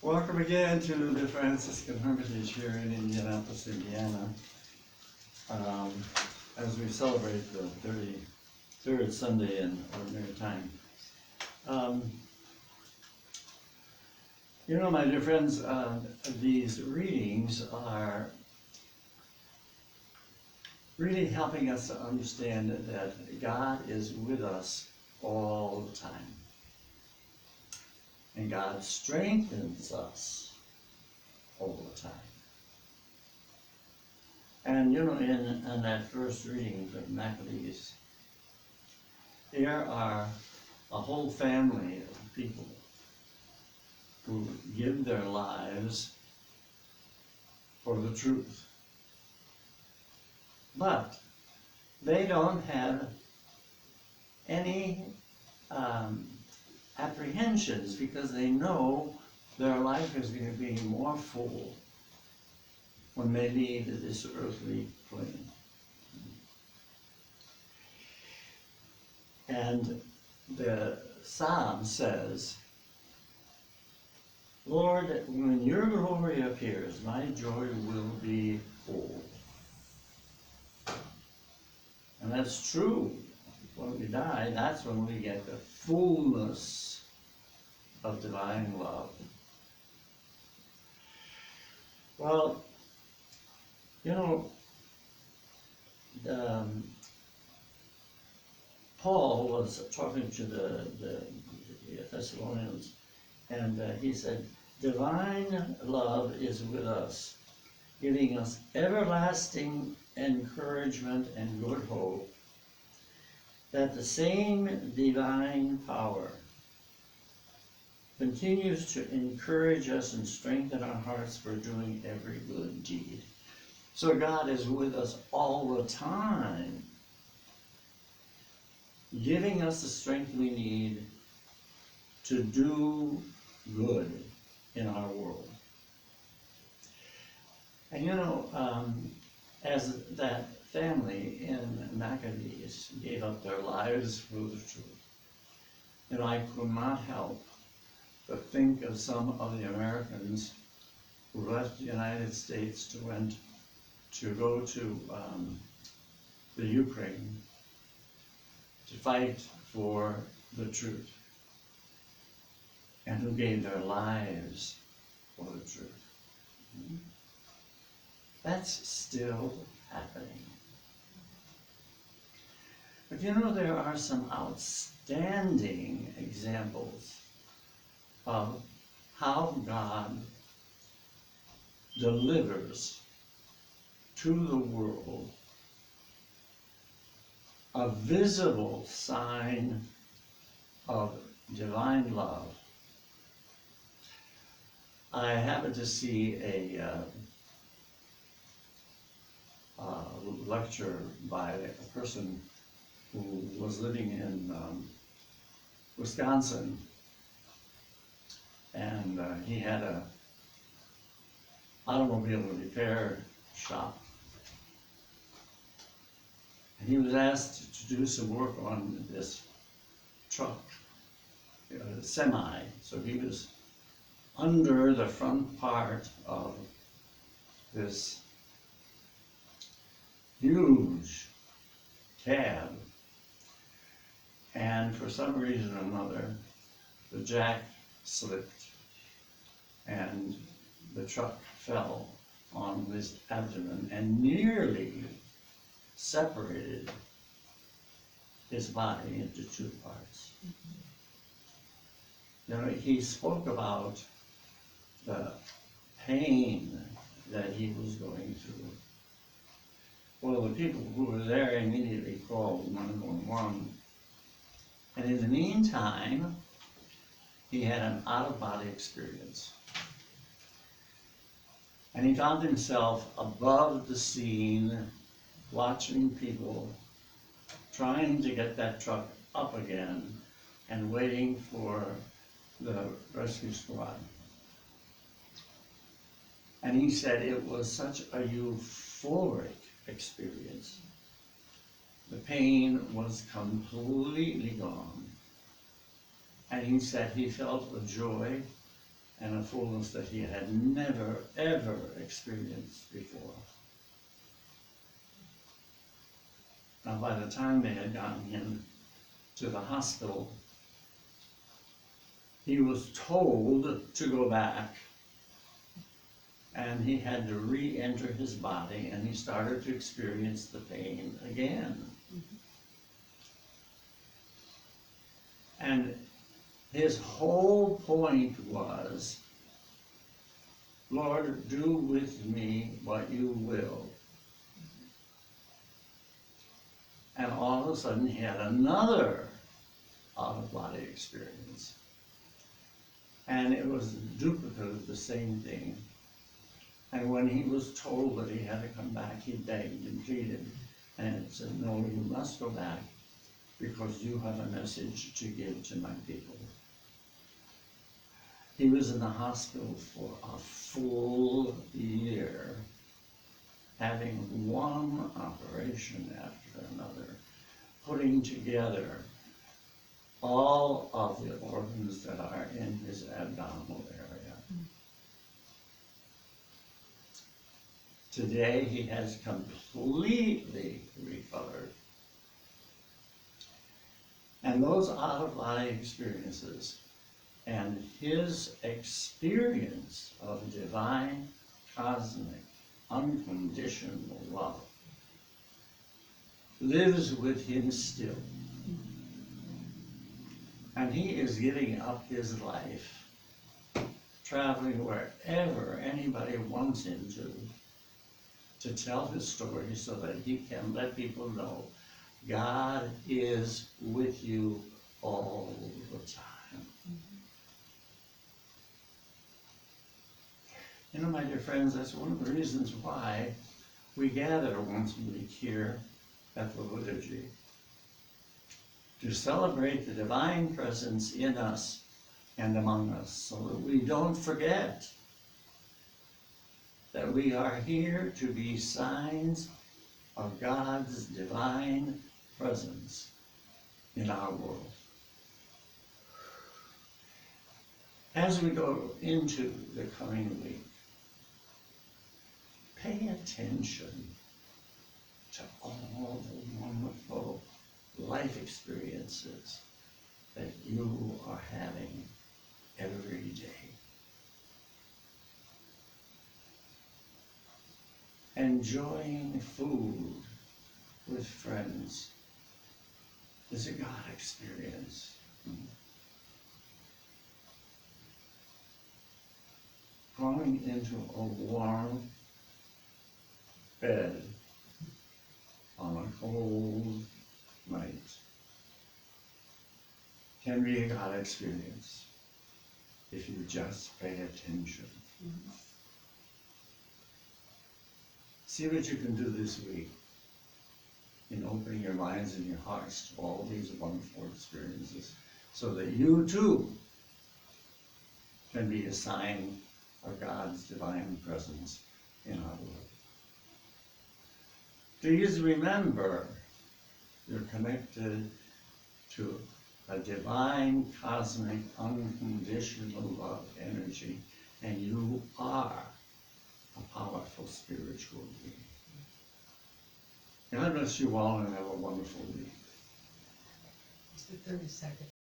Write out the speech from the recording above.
Welcome again to the Franciscan Hermitage here in Indianapolis, Indiana. As we celebrate the 33rd Sunday in Ordinary Time. My dear friends, these readings are really helping us to understand that God is with us all the time. And God strengthens us all the time. And in that first reading from Maccabees, there are a whole family of people who give their lives for the truth. But they don't have any apprehensions because they know their life is going to be more full when they leave this earthly plane. And the Psalm says, Lord, when your glory appears, my joy will be full. And that's true. When we die, that's when we get the fullness of divine love. Well, Paul was talking to the Thessalonians, and he said, divine love is with us, giving us everlasting encouragement and good hope, that the same divine power continues to encourage us and strengthen our hearts for doing every good deed. So God is with us all the time, giving us the strength we need to do good in our world. And as that family in Maccabees gave up their lives for the truth, I could not help but think of some of the Americans who left the United States to go to the Ukraine to fight for the truth, and who gave their lives for the truth. That's still happening. But there are some outstanding examples of how God delivers to the world a visible sign of divine love. I happened to see a lecture by a person who was living in Wisconsin, and he had a automobile repair shop. And he was asked to do some work on this truck, semi. So he was under the front part of this huge cab, and for some reason or another, the jack slipped and the truck fell on his abdomen and nearly separated his body into two parts. He spoke about the pain that he was going through. Well, the people who were there immediately called 911. And in the meantime, he had an out-of-body experience. And he found himself above the scene, watching people trying to get that truck up again and waiting for the rescue squad. And he said it was such a euphoric experience. The pain was completely gone. And he said he felt a joy and a fullness that he had never, ever experienced before. Now, by the time they had gotten him to the hospital, he was told to go back, and he had to re-enter his body, and he started to experience the pain again. And his whole point was, Lord, do with me what you will. And all of a sudden he had another out-of-body experience. And it was a duplicate of the same thing. And when he was told that he had to come back, he begged and pleaded and said, no, you must go back because you have a message to give to my people. He was in the hospital for a full year, having one operation after another, putting together all of the organs that are in his abdominal area. Today he has completely recovered. And those out-of-body experiences and his experience of divine, cosmic, unconditional love lives with him still. And he is giving up his life, traveling wherever anybody wants him to tell his story so that he can let people know God is with you all the time. You know, my dear friends, that's one of the reasons why we gather once a week here at the liturgy, to celebrate the divine presence in us and among us, so that we don't forget that we are here to be signs of God's divine presence in our world. As we go into the coming week, pay attention to all the wonderful life experiences that you are having every day. Enjoying food with friends is a God experience. Crawling into a warm bed on a cold night can be a God experience if you just pay attention. See what you can do this week in opening your minds and your hearts to all these wonderful experiences so that you too can be a sign of God's divine presence in our world. Please remember you're connected to a divine, cosmic, unconditional love energy, and you are a powerful spiritual being. God bless you all and have a wonderful week. It's the 32nd.